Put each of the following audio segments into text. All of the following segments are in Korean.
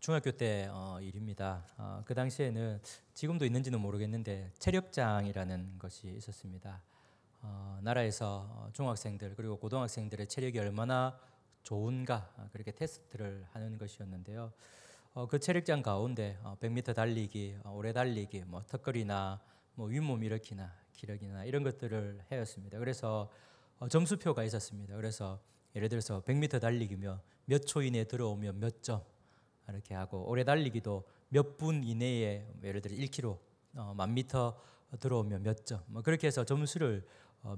중학교 때 일입니다. 그 당시에는 지금도 있는지는 모르겠는데 체력장이라는 것이 있었습니다. 나라에서 중학생들 그리고 고등학생들의 체력이 얼마나 좋은가 그렇게 테스트를 하는 것이었는데요. 그 체력장 가운데 100m 달리기, 오래 달리기, 턱걸이나 윗몸 일으키나 기력이나 이런 것들을 해왔습니다. 그래서 점수표가 있었습니다. 그래서 예를 들어서 100m 달리기면 몇 초 이내에 들어오면 몇 점 이렇게 하고, 오래 달리기도 몇 분 이내에 예를 들어 1km, 1000m 들어오면 몇 점, 그렇게 해서 점수를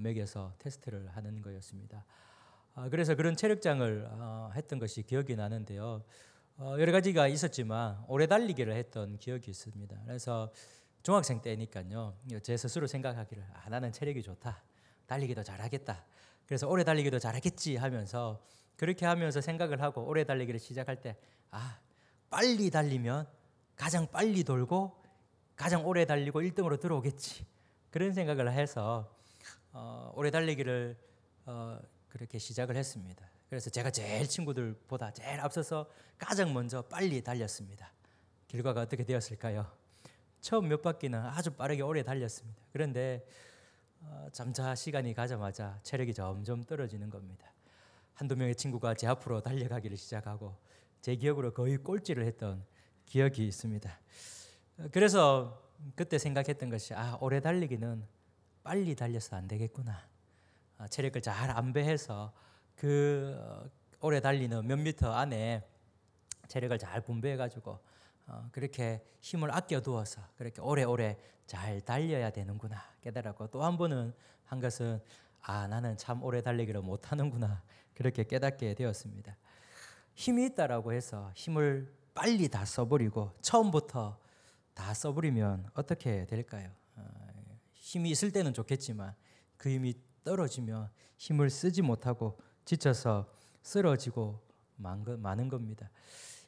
매겨서 테스트를 하는 거였습니다. 그래서 그런 체력장을 했던 것이 기억이 나는데요. 여러 가지가 있었지만 오래 달리기를 했던 기억이 있습니다. 그래서 중학생 때니까요, 제 스스로 생각하기를 나는 체력이 좋다, 달리기도 잘하겠다, 그래서 오래 달리기도 잘하겠지 하면서 그렇게 하면서 생각을 하고 오래 달리기를 시작할 때 빨리 달리면 가장 빨리 돌고 가장 오래 달리고 1등으로 들어오겠지, 그런 생각을 해서 오래 달리기를 그렇게 시작을 했습니다. 그래서 제가 제일 친구들보다 제일 앞서서 가장 먼저 빨리 달렸습니다. 결과가 어떻게 되었을까요? 처음 몇 바퀴는 아주 빠르게 오래 달렸습니다. 그런데 점차 시간이 가자마자 체력이 점점 떨어지는 겁니다. 한두 명의 친구가 제 앞으로 달려가기를 시작하고 제 기억으로 거의 꼴찌를 했던 기억이 있습니다. 그래서 그때 생각했던 것이 오래 달리기는 빨리 달려서 안 되겠구나. 체력을 잘 안배해서 그 오래 달리는 몇 미터 안에 체력을 잘 분배해가지고 그렇게 힘을 아껴두어서 그렇게 오래오래 잘 달려야 되는구나 깨달았고, 또 한 번은 한 것은 나는 참 오래 달리기를 못하는구나 그렇게 깨닫게 되었습니다. 힘이 있다라고 해서 힘을 빨리 다 써버리고 처음부터 다 써버리면 어떻게 될까요? 힘이 있을 때는 좋겠지만 그 힘이 떨어지면 힘을 쓰지 못하고 지쳐서 쓰러지고 마는 겁니다.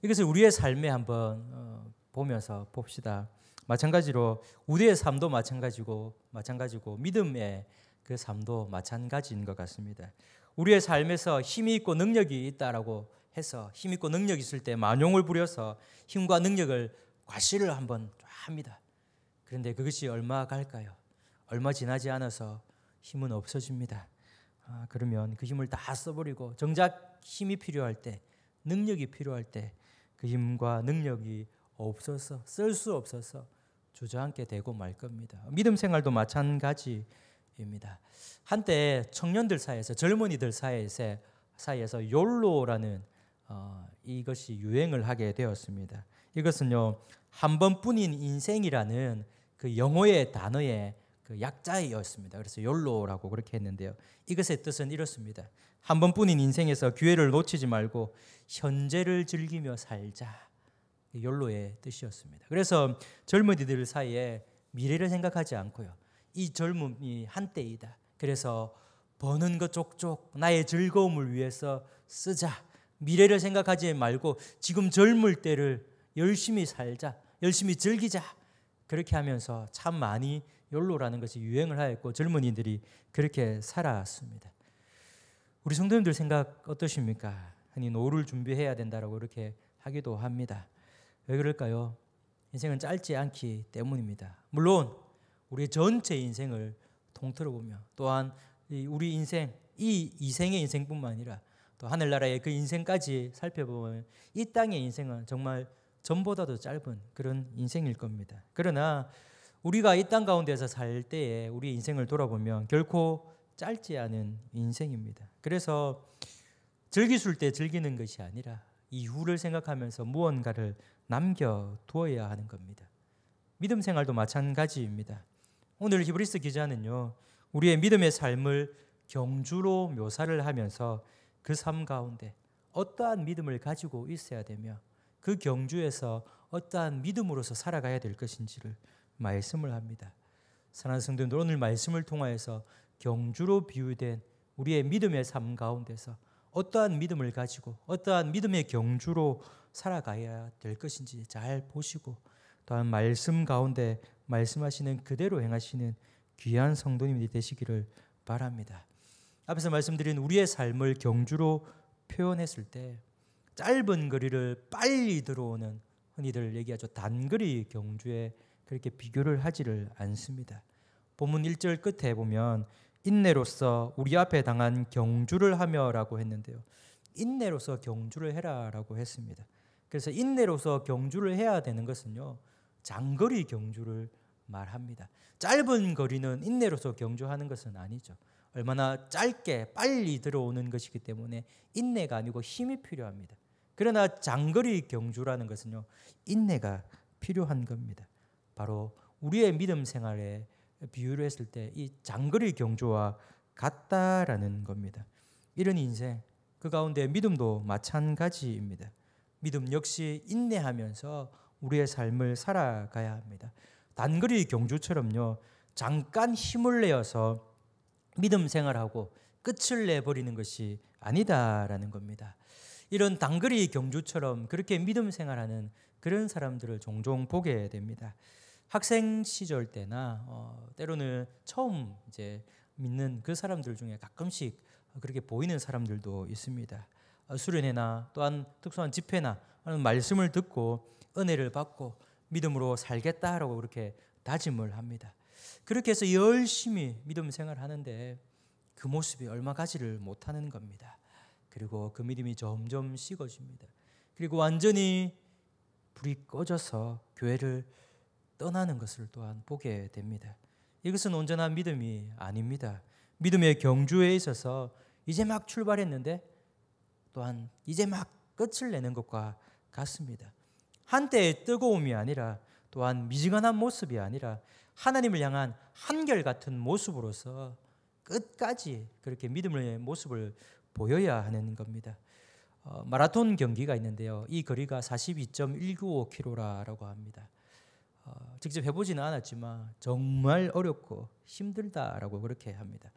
이것을 우리의 삶에 한번 보면서 봅시다. 마찬가지로 우리의 삶도 마찬가지고 믿음의 그 삶도 마찬가지인 것 같습니다. 우리의 삶에서 힘이 있고 능력이 있다라고 해서 힘 있고 능력이 있을 때 만용을 부려서 힘과 능력을 과시를 한번 합니다. 그런데 그것이 얼마 갈까요? 얼마 지나지 않아서 힘은 없어집니다. 그러면 그 힘을 다 써버리고 정작 힘이 필요할 때, 능력이 필요할 때 그 힘과 능력이 없어서 쓸 수 없어서 주저앉게 되고 말 겁니다. 믿음 생활도 마찬가지입니다. 한때 청년들 사이에서, 젊은이들 사이에서 욜로라는 이것이 유행을 하게 되었습니다. 이것은요, 한 번뿐인 인생이라는 그 영어의 단어의 그 약자였습니다. 그래서 욜로라고 그렇게 했는데요. 이것의 뜻은 이렇습니다. 한 번뿐인 인생에서 기회를 놓치지 말고 현재를 즐기며 살자. 욜로의 뜻이었습니다. 그래서 젊은이들 사이에 미래를 생각하지 않고요, 이 젊음이 한때이다, 그래서 버는 것 족족 나의 즐거움을 위해서 쓰자, 미래를 생각하지 말고 지금 젊을 때를 열심히 살자, 열심히 즐기자, 그렇게 하면서 참 많이 욜로라는 것이 유행을 하였고 젊은이들이 그렇게 살아왔습니다. 우리 성도님들 생각 어떠십니까? 아니, 노후를 준비해야 된다라고 이렇게 하기도 합니다. 왜 그럴까요? 인생은 짧지 않기 때문입니다. 물론 우리 전체 인생을 통틀어 보면, 또한 우리 인생, 이 이생의 인생뿐만 아니라 또 하늘나라의 그 인생까지 살펴보면 이 땅의 인생은 정말 전보다도 짧은 그런 인생일 겁니다. 그러나 우리가 이 땅 가운데서 살 때에 우리 인생을 돌아보면 결코 짧지 않은 인생입니다. 그래서 즐기실 때 즐기는 것이 아니라 이후를 생각하면서 무언가를 남겨두어야 하는 겁니다. 믿음 생활도 마찬가지입니다. 오늘 히브리서 기자는요, 우리의 믿음의 삶을 경주로 묘사를 하면서 그 삶 가운데 어떠한 믿음을 가지고 있어야 되며 그 경주에서 어떠한 믿음으로서 살아가야 될 것인지를 말씀을 합니다. 사랑하는 성도님들, 오늘 말씀을 통하여서 경주로 비유된 우리의 믿음의 삶 가운데서 어떠한 믿음을 가지고 어떠한 믿음의 경주로 살아가야 될 것인지 잘 보시고, 또한 말씀 가운데 말씀하시는 그대로 행하시는 귀한 성도님이 되시기를 바랍니다. 앞에서 말씀드린 우리의 삶을 경주로 표현했을 때 짧은 거리를 빨리 들어오는 흔히들 얘기하죠. 단거리 경주에 그렇게 비교를 하지를 않습니다. 본문 1절 끝에 보면 인내로서 우리 앞에 당한 경주를 하며라고 했는데요. 인내로서 경주를 해라라고 했습니다. 그래서 인내로서 경주를 해야 되는 것은요, 장거리 경주를 말합니다. 짧은 거리는 인내로서 경주하는 것은 아니죠. 얼마나 짧게 빨리 들어오는 것이기 때문에 인내가 아니고 힘이 필요합니다. 그러나 장거리 경주라는 것은요, 인내가 필요한 겁니다. 바로 우리의 믿음 생활에 비유를 했을 때 이 장거리 경주와 같다라는 겁니다. 이런 인생, 그 가운데 믿음도 마찬가지입니다. 믿음 역시 인내하면서 우리의 삶을 살아가야 합니다. 단거리 경주처럼요, 잠깐 힘을 내어서 믿음 생활하고 끝을 내버리는 것이 아니다라는 겁니다. 이런 단거리 경주처럼 그렇게 믿음 생활하는 그런 사람들을 종종 보게 됩니다. 학생 시절 때나 때로는 처음 이제 믿는 그 사람들 중에 가끔씩 그렇게 보이는 사람들도 있습니다. 수련회나 또한 특수한 집회나 말씀을 듣고 은혜를 받고 믿음으로 살겠다라고 그렇게 다짐을 합니다. 그렇게 해서 열심히 믿음 생활을 하는데 그 모습이 얼마 가지를 못하는 겁니다. 그리고 그 믿음이 점점 식어집니다. 그리고 완전히 불이 꺼져서 교회를 떠나는 것을 또한 보게 됩니다. 이것은 온전한 믿음이 아닙니다. 믿음의 경주에 있어서 이제 막 출발했는데 또한 이제 막 끝을 내는 것과 같습니다. 한때의 뜨거움이 아니라 또한 미지근한 모습이 아니라 하나님을 향한 한결같은 모습으로서 끝까지 그렇게 믿음의 모습을 보여야 하는 겁니다. 마라톤 경기가 있는데요. 이 거리가 42.195km라고 합니다. 직접 해보지는 않았지만 정말 어렵고 힘들다라고 그렇게 합니다.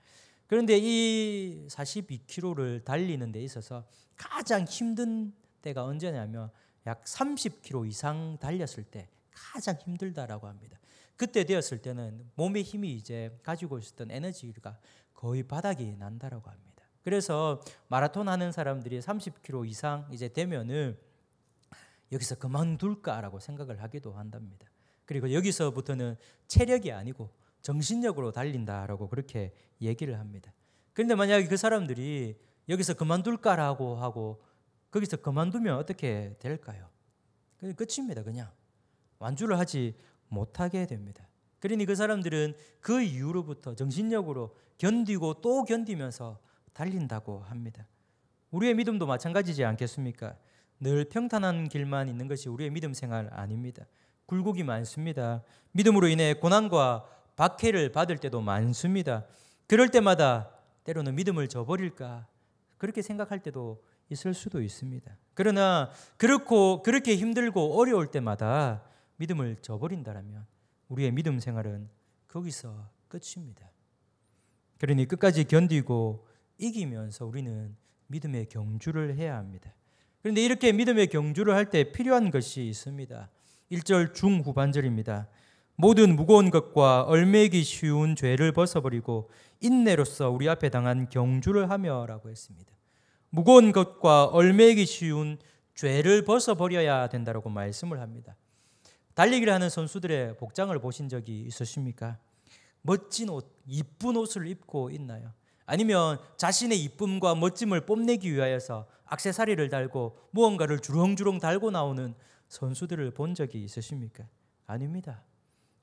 그런데 이 42km를 달리는 데 있어서 가장 힘든 때가 언제냐면 약 30km 이상 달렸을 때 가장 힘들다라고 합니다. 그때 되었을 때는 몸의 힘이 이제 가지고 있었던 에너지가 거의 바닥이 난다라고 합니다. 그래서 마라톤 하는 사람들이 30km 이상 이제 되면은 여기서 그만둘까라고 생각을 하기도 한답니다. 그리고 여기서부터는 체력이 아니고 정신력으로 달린다라고 그렇게 얘기를 합니다. 그런데 만약에 그 사람들이 여기서 그만둘까라고 하고 거기서 그만두면 어떻게 될까요? 끝입니다. 그냥 완주를 하지 못하게 됩니다. 그러니 그 사람들은 그 이후로부터 정신력으로 견디고 또 견디면서 달린다고 합니다. 우리의 믿음도 마찬가지지 않겠습니까? 늘 평탄한 길만 있는 것이 우리의 믿음 생활 아닙니다. 굴곡이 많습니다. 믿음으로 인해 고난과 박해를 받을 때도 많습니다. 그럴 때마다 때로는 믿음을 저버릴까 그렇게 생각할 때도 있을 수도 있습니다. 그러나 그렇게 힘들고 어려울 때마다 믿음을 저버린다면 우리의 믿음 생활은 거기서 끝입니다. 그러니 끝까지 견디고 이기면서 우리는 믿음의 경주를 해야 합니다. 그런데 이렇게 믿음의 경주를 할 때 필요한 것이 있습니다. 1절 중후반절입니다. 모든 무거운 것과 얼매기 쉬운 죄를 벗어버리고 인내로서 우리 앞에 당한 경주를 하며라고 했습니다. 무거운 것과 얼매기 쉬운 죄를 벗어버려야 된다고 말씀을 합니다. 달리기를 하는 선수들의 복장을 보신 적이 있으십니까? 멋진 옷, 이쁜 옷을 입고 있나요? 아니면 자신의 이쁨과 멋짐을 뽐내기 위하여서 액세서리를 달고 무언가를 주렁주렁 달고 나오는 선수들을 본 적이 있으십니까? 아닙니다.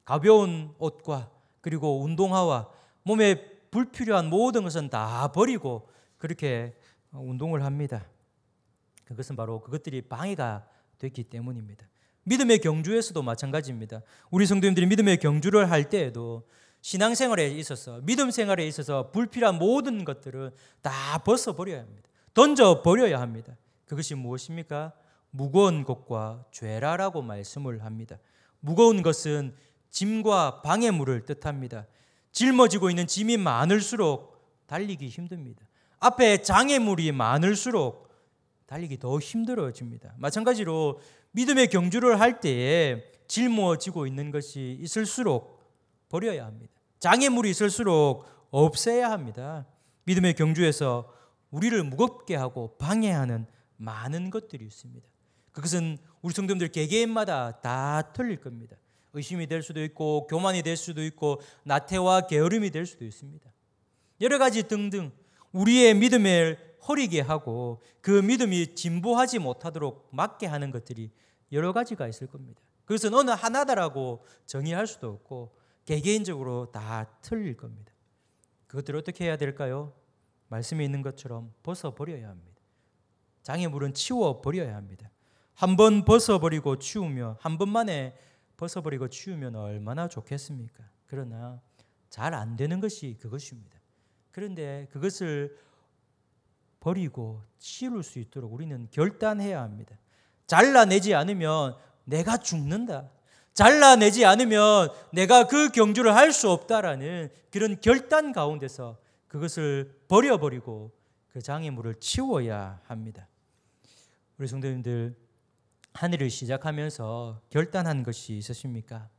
가벼운 옷과 그리고 운동화와 몸에 불필요한 모든 것은 다 버리고 그렇게 운동을 합니다. 그것은 바로 그것들이 방해가 됐기 때문입니다. 믿음의 경주에서도 마찬가지입니다. 우리 성도님들이 믿음의 경주를 할 때에도 신앙생활에 있어서 믿음 생활에 있어서 불필요한 모든 것들을 다 벗어버려야 합니다. 던져버려야 합니다. 그것이 무엇입니까? 무거운 것과 죄라라고 말씀을 합니다. 무거운 것은 짐과 방해물을 뜻합니다. 짊어지고 있는 짐이 많을수록 달리기 힘듭니다. 앞에 장애물이 많을수록 달리기 더 힘들어집니다. 마찬가지로 믿음의 경주를 할 때에 짊어지고 있는 것이 있을수록 버려야 합니다. 장애물이 있을수록 없애야 합니다. 믿음의 경주에서 우리를 무겁게 하고 방해하는 많은 것들이 있습니다. 그것은 우리 성도님들 개개인마다 다 틀릴 겁니다. 의심이 될 수도 있고 교만이 될 수도 있고 나태와 게으름이 될 수도 있습니다. 여러 가지 등등 우리의 믿음을 허리게 하고 그 믿음이 진보하지 못하도록 막게 하는 것들이 여러 가지가 있을 겁니다. 그것은 어느 하나다라고 정의할 수도 없고 개개인적으로 다 틀릴 겁니다. 그것들을 어떻게 해야 될까요? 말씀에 있는 것처럼 벗어버려야 합니다. 장애물은 치워버려야 합니다. 한 번 벗어버리고 치우면 한 번만에 벗어버리고 치우면 얼마나 좋겠습니까? 그러나 잘 안 되는 것이 그것입니다. 그런데 그것을 버리고 치울 수 있도록 우리는 결단해야 합니다. 잘라내지 않으면 내가 죽는다. 잘라내지 않으면 내가 그 경주를 할 수 없다라는 그런 결단 가운데서 그것을 버려버리고 그 장애물을 치워야 합니다. 우리 성도님들 한 해를 시작하면서 결단한 것이 있으십니까?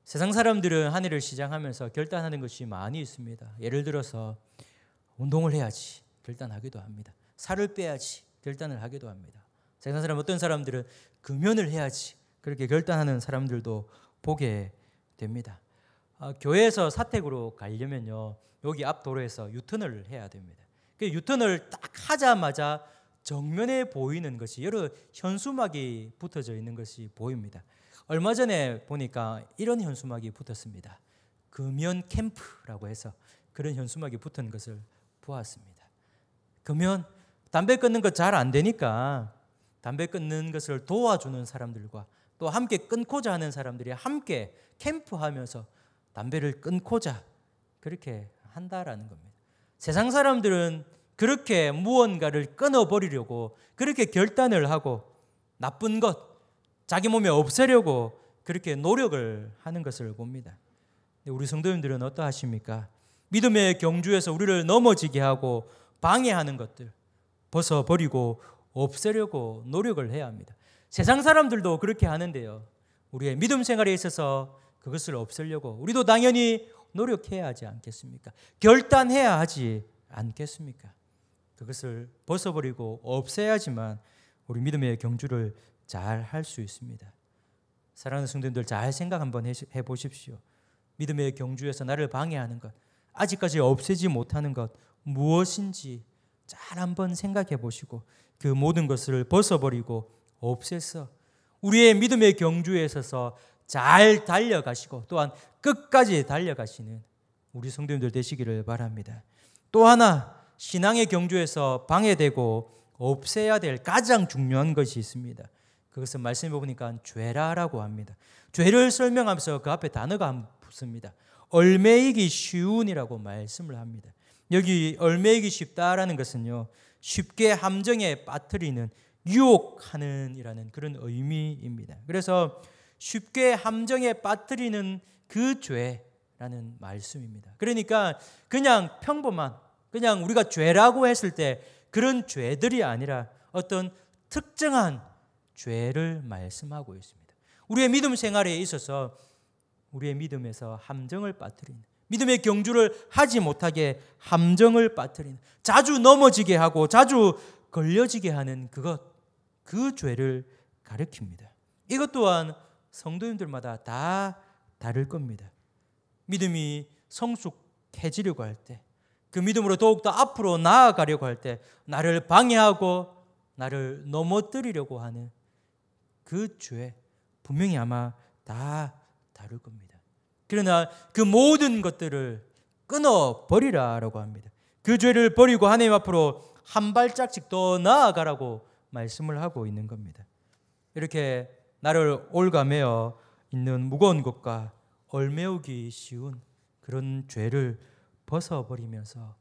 세상 사람들은 한 해를 시작하면서 결단하는 것이 많이 있습니다. 예를 들어서 운동을 해야지 결단하기도 합니다. 살을 빼야지 결단을 하기도 합니다. 세상 사람 어떤 사람들은 금연을 해야지 그렇게 결단하는 사람들도 보게 됩니다. 교회에서 사택으로 가려면요 여기 앞 도로에서 유턴을 해야 됩니다. 그 유턴을 딱 하자마자 정면에 보이는 것이 여러 현수막이 붙어져 있는 것이 보입니다. 얼마 전에 보니까 이런 현수막이 붙었습니다. 금연 캠프라고 해서 그런 현수막이 붙은 것을 보았습니다. 금연, 담배 끊는 것 잘 안 되니까 담배 끊는 것을 도와주는 사람들과 또 함께 끊고자 하는 사람들이 함께 캠프하면서 담배를 끊고자 그렇게 한다라는 겁니다. 세상 사람들은 그렇게 무언가를 끊어버리려고 그렇게 결단을 하고 나쁜 것, 자기 몸에 없애려고 그렇게 노력을 하는 것을 봅니다. 우리 성도님들은 어떠하십니까? 믿음의 경주에서 우리를 넘어지게 하고 방해하는 것들 벗어버리고 없애려고 노력을 해야 합니다. 세상 사람들도 그렇게 하는데요. 우리의 믿음 생활에 있어서 그것을 없애려고 우리도 당연히 노력해야 하지 않겠습니까? 결단해야 하지 않겠습니까? 그것을 벗어버리고 없애야지만 우리 믿음의 경주를 잘 할 수 있습니다. 사랑하는 성도님들 잘 생각 한번 해보십시오. 믿음의 경주에서 나를 방해하는 것, 아직까지 없애지 못하는 것 무엇인지 잘 한번 생각해 보시고 그 모든 것을 벗어버리고 없애서 우리의 믿음의 경주에 있어서 잘 달려가시고 또한 끝까지 달려가시는 우리 성도님들 되시기를 바랍니다. 또 하나 신앙의 경주에서 방해되고 없애야 될 가장 중요한 것이 있습니다. 그것은 말씀해 보니까 죄라라고 합니다. 죄를 설명하면서 그 앞에 단어가 안 붙습니다. 얽매이기 쉬운이라고 말씀을 합니다. 여기 얽매이기 쉽다라는 것은요 쉽게 함정에 빠뜨리는 유혹하는 이라는 그런 의미입니다. 그래서 쉽게 함정에 빠뜨리는 그 죄라는 말씀입니다. 그러니까 그냥 평범한 그냥 우리가 죄라고 했을 때 그런 죄들이 아니라 어떤 특정한 죄를 말씀하고 있습니다. 우리의 믿음 생활에 있어서 우리의 믿음에서 함정을 빠뜨리는 믿음의 경주를 하지 못하게 함정을 빠뜨리는 자주 넘어지게 하고 자주 걸려지게 하는 그 죄를 가리킵니다. 이것 또한 성도님들마다 다 다를 겁니다. 믿음이 성숙해지려고 할 때 그 믿음으로 더욱더 앞으로 나아가려고 할 때 나를 방해하고 나를 넘어뜨리려고 하는 그 죄 분명히 아마 다 다를 겁니다. 그러나 그 모든 것들을 끊어버리라라고 합니다. 그 죄를 버리고 하나님 앞으로 한 발짝씩 더 나아가라고 말씀을 하고 있는 겁니다. 이렇게 나를 올가매어 있는 무거운 것과 얽매우기 쉬운 그런 죄를 벗어버리면서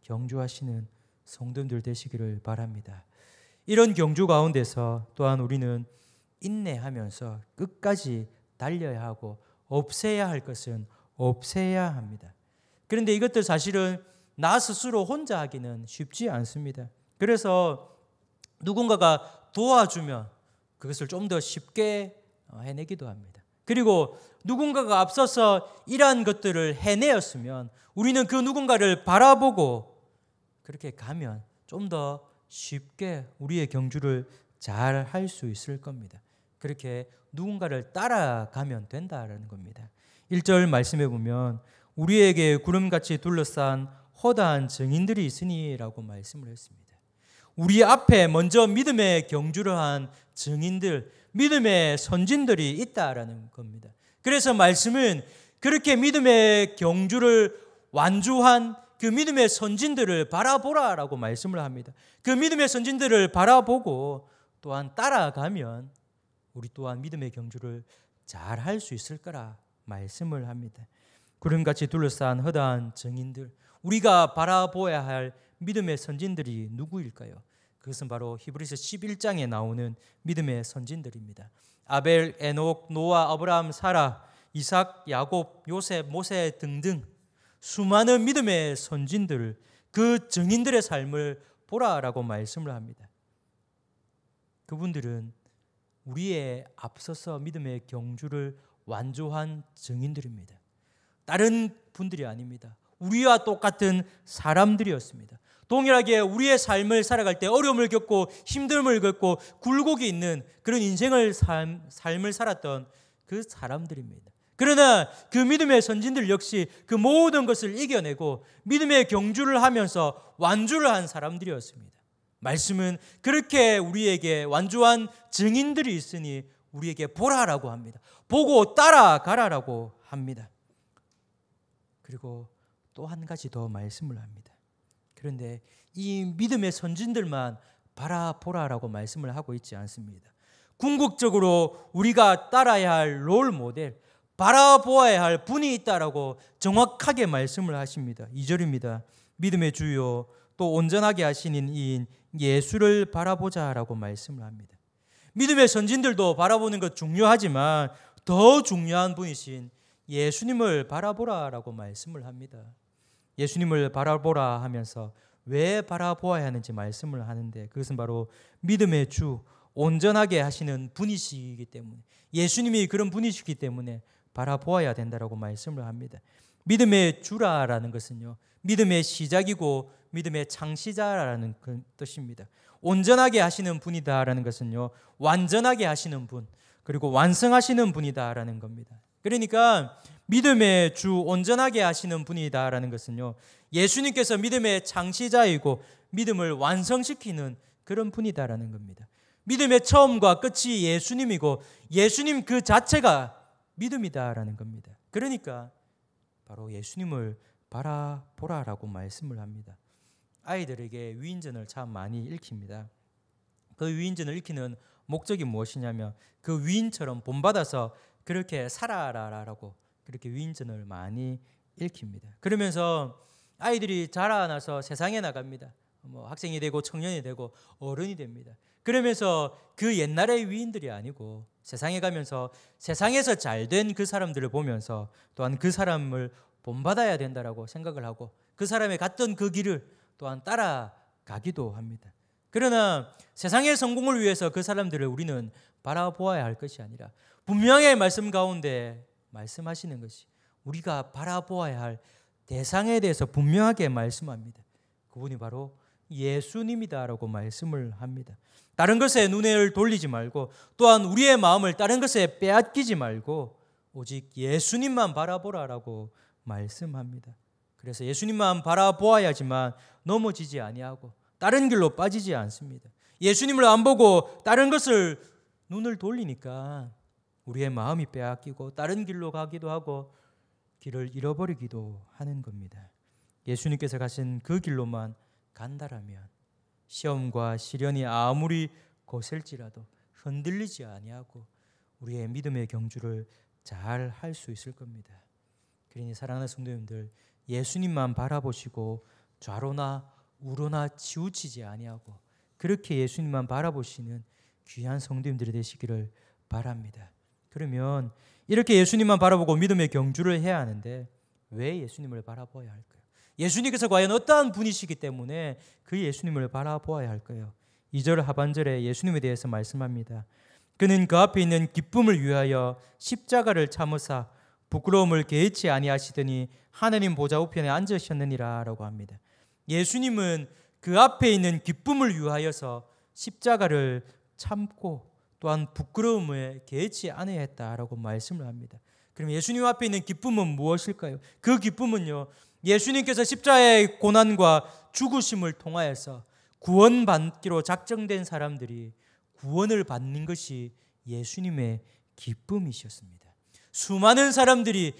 경주하시는 성도님들 되시기를 바랍니다. 이런 경주 가운데서 또한 우리는 인내하면서 끝까지 달려야 하고 없애야 할 것은 없애야 합니다. 그런데 이것들 사실은 나 스스로 혼자 하기는 쉽지 않습니다. 그래서 누군가가 도와주면 그것을 좀 더 쉽게 해내기도 합니다. 그리고 누군가가 앞서서 이러한 것들을 해내었으면 우리는 그 누군가를 바라보고 그렇게 가면 좀 더 쉽게 우리의 경주를 잘 할 수 있을 겁니다. 그렇게 누군가를 따라가면 된다라는 겁니다. 1절 말씀해 보면 우리에게 구름같이 둘러싼 허다한 증인들이 있으니라고 말씀을 했습니다. 우리 앞에 먼저 믿음의 경주를 한 증인들, 믿음의 선진들이 있다라는 겁니다. 그래서 말씀은 그렇게 믿음의 경주를 완주한 그 믿음의 선진들을 바라보라라고 말씀을 합니다. 그 믿음의 선진들을 바라보고 또한 따라가면 우리 또한 믿음의 경주를 잘 할 수 있을 거라 말씀을 합니다. 구름같이 둘러싼 허다한 증인들, 우리가 바라보아야 할 믿음의 선진들이 누구일까요? 그것은 바로 히브리서 11장에 나오는 믿음의 선진들입니다. 아벨, 에녹, 노아, 아브라함, 사라, 이삭, 야곱, 요셉, 모세 등등 수많은 믿음의 선진들, 그 증인들의 삶을 보라라고 말씀을 합니다. 그분들은 우리의 앞서서 믿음의 경주를 완주한 증인들입니다. 다른 분들이 아닙니다. 우리와 똑같은 사람들이었습니다. 동일하게 우리의 삶을 살아갈 때 어려움을 겪고 힘듦을 겪고 굴곡이 있는 그런 인생을 삶을 살았던 그 사람들입니다. 그러나 그 믿음의 선진들 역시 그 모든 것을 이겨내고 믿음의 경주를 하면서 완주를 한 사람들이었습니다. 말씀은 그렇게 우리에게 완주한 증인들이 있으니 우리에게 보라라고 합니다. 보고 따라가라라고 합니다. 그리고 또 한 가지 더 말씀을 합니다. 그런데 이 믿음의 선진들만 바라보라라고 말씀을 하고 있지 않습니다. 궁극적으로 우리가 따라야 할 롤 모델, 바라보아야 할 분이 있다라고 정확하게 말씀을 하십니다. 2절입니다. 믿음의 주요 또 온전하게 하시는 이인 예수를 바라보자라고 말씀을 합니다. 믿음의 선진들도 바라보는 것 중요하지만 더 중요한 분이신 예수님을 바라보라라고 말씀을 합니다. 예수님을 바라보라 하면서 왜 바라보아야 하는지 말씀을 하는데 그것은 바로 믿음의 주, 온전하게 하시는 분이시기 때문에 예수님이 그런 분이시기 때문에 바라보아야 된다라고 말씀을 합니다. 믿음의 주라라는 것은요, 믿음의 시작이고 믿음의 창시자라는 그 뜻입니다. 온전하게 하시는 분이다라는 것은요, 완전하게 하시는 분, 그리고 완성하시는 분이다라는 겁니다. 그러니까 믿음의 주, 온전하게 하시는 분이다라는 것은요, 예수님께서 믿음의 창시자이고 믿음을 완성시키는 그런 분이다라는 겁니다. 믿음의 처음과 끝이 예수님이고 예수님 그 자체가 믿음이다라는 겁니다. 그러니까 바로 예수님을 바라보라라고 말씀을 합니다. 아이들에게 위인전을 참 많이 읽힙니다. 그 위인전을 읽히는 목적이 무엇이냐면 그 위인처럼 본받아서 그렇게 살아라라고 그렇게 위인전을 많이 읽힙니다. 그러면서 아이들이 자라나서 세상에 나갑니다. 학생이 되고 청년이 되고 어른이 됩니다. 그러면서 그 옛날의 위인들이 아니고 세상에 가면서 세상에서 잘된 그 사람들을 보면서 또한 그 사람을 본받아야 된다라고 생각을 하고 그 사람이 갔던 그 길을 또한 따라가기도 합니다. 그러나 세상의 성공을 위해서 그 사람들을 우리는 바라보아야 할 것이 아니라 분명히 말씀 가운데 말씀하시는 것이 우리가 바라보아야 할 대상에 대해서 분명하게 말씀합니다. 그분이 바로 예수님이다라고 말씀을 합니다. 다른 것에 눈을 돌리지 말고 또한 우리의 마음을 다른 것에 빼앗기지 말고 오직 예수님만 바라보라라고 말씀합니다. 그래서 예수님만 바라보아야지만 넘어지지 아니하고 다른 길로 빠지지 않습니다. 예수님을 안 보고 다른 것을 눈을 돌리니까 우리의 마음이 빼앗기고 다른 길로 가기도 하고 길을 잃어버리기도 하는 겁니다. 예수님께서 가신 그 길로만 간다라면 시험과 시련이 아무리 거셀지라도 흔들리지 아니하고 우리의 믿음의 경주를 잘 할 수 있을 겁니다. 그러니 사랑하는 성도님들, 예수님만 바라보시고 좌로나 우로나 치우치지 아니하고 그렇게 예수님만 바라보시는 귀한 성도님들이 되시기를 바랍니다. 그러면 이렇게 예수님만 바라보고 믿음의 경주를 해야 하는데 왜 예수님을 바라보아야 할까요? 예수님께서 과연 어떠한 분이시기 때문에 그 예수님을 바라보아야 할까요? 2절 하반절에 예수님에 대해서 말씀합니다. 그는 그 앞에 있는 기쁨을 위하여 십자가를 참으사 부끄러움을 개의치 아니하시더니 하나님 보좌 우편에 앉으셨느니라 라고 합니다. 예수님은 그 앞에 있는 기쁨을 위하여서 십자가를 참고 또한 부끄러움에 개의치 않아야 했다라고 말씀을 합니다. 그럼 예수님 앞에 있는 기쁨은 무엇일까요? 그 기쁨은요, 예수님께서 십자가의 고난과 죽으심을 통하여서 구원받기로 작정된 사람들이 구원을 받는 것이 예수님의 기쁨이셨습니다. 수많은 사람들이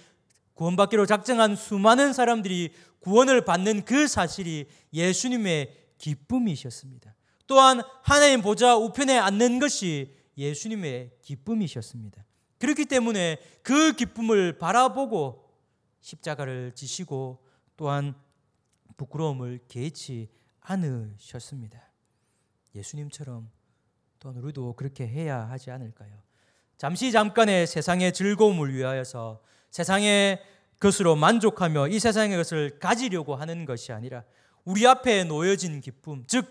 구원받기로 작정한 수많은 사람들이 구원을 받는 그 사실이 예수님의 기쁨이셨습니다. 또한 하나님 보좌 우편에 앉는 것이 예수님의 기쁨이셨습니다. 그렇기 때문에 그 기쁨을 바라보고 십자가를 지시고 또한 부끄러움을 개의치 않으셨습니다. 예수님처럼 또한 우리도 그렇게 해야 하지 않을까요? 잠깐의 세상의 즐거움을 위하여서 세상의 것으로 만족하며 이 세상의 것을 가지려고 하는 것이 아니라 우리 앞에 놓여진 기쁨, 즉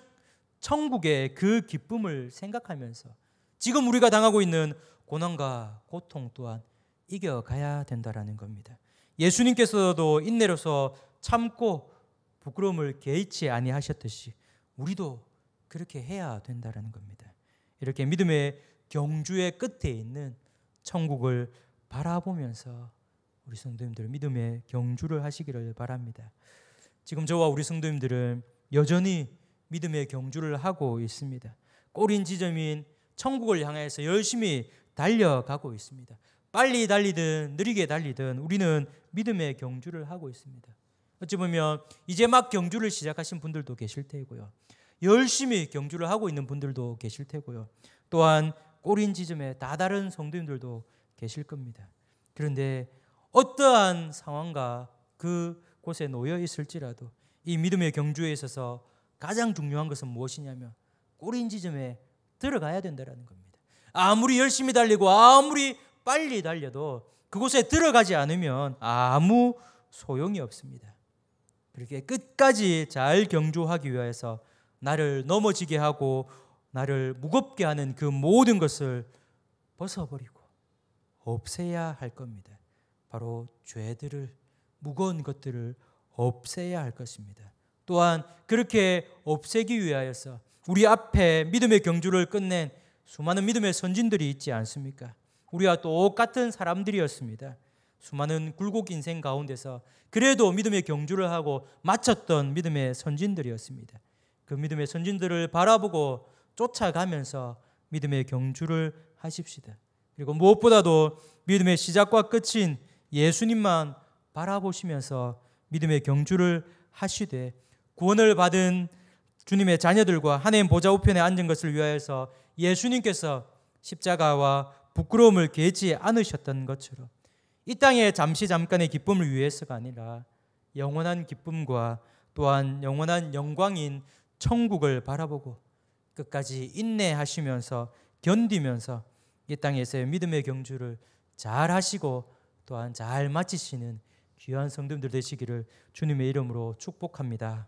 천국의 그 기쁨을 생각하면서 지금 우리가 당하고 있는 고난과 고통 또한 이겨가야 된다라는 겁니다. 예수님께서도 인내로서 참고 부끄러움을 개의치 아니하셨듯이 우리도 그렇게 해야 된다라는 겁니다. 이렇게 믿음의 경주의 끝에 있는 천국을 바라보면서 우리 성도님들 믿음의 경주를 하시기를 바랍니다. 지금 저와 우리 성도님들은 여전히 믿음의 경주를 하고 있습니다. 꼬린 지점인 천국을 향해서 열심히 달려가고 있습니다. 빨리 달리든 느리게 달리든 우리는 믿음의 경주를 하고 있습니다. 어찌 보면 이제 막 경주를 시작하신 분들도 계실 테고요. 열심히 경주를 하고 있는 분들도 계실 테고요. 또한 꼬린 지점에 다다른 성도님들도 계실 겁니다. 그런데 어떠한 상황과 그곳에 놓여 있을지라도 이 믿음의 경주에 있어서 가장 중요한 것은 무엇이냐면 꼬린 지점에 들어가야 된다는 겁니다. 아무리 열심히 달리고 아무리 빨리 달려도 그곳에 들어가지 않으면 아무 소용이 없습니다. 그렇게 끝까지 잘 경주하기 위해서 나를 넘어지게 하고 나를 무겁게 하는 그 모든 것을 벗어버리고 없애야 할 겁니다. 바로 죄들을, 무거운 것들을 없애야 할 것입니다. 또한 그렇게 없애기 위하여서 우리 앞에 믿음의 경주를 끝낸 수많은 믿음의 선진들이 있지 않습니까? 우리와 똑같은 사람들이었습니다. 수많은 굴곡 인생 가운데서 그래도 믿음의 경주를 하고 마쳤던 믿음의 선진들이었습니다. 그 믿음의 선진들을 바라보고 쫓아가면서 믿음의 경주를 하십시다. 그리고 무엇보다도 믿음의 시작과 끝인 예수님만 바라보시면서 믿음의 경주를 하시되 구원을 받은 주님의 자녀들과 하나님 보좌 우편에 앉은 것을 위하여서 예수님께서 십자가와 부끄러움을 개의치 않으셨던 것처럼 이 땅에 잠깐의 기쁨을 위해서가 아니라 영원한 기쁨과 또한 영원한 영광인 천국을 바라보고 끝까지 인내하시면서 견디면서 이 땅에서의 믿음의 경주를 잘 하시고 또한 잘 마치시는 귀한 성도님들 되시기를 주님의 이름으로 축복합니다.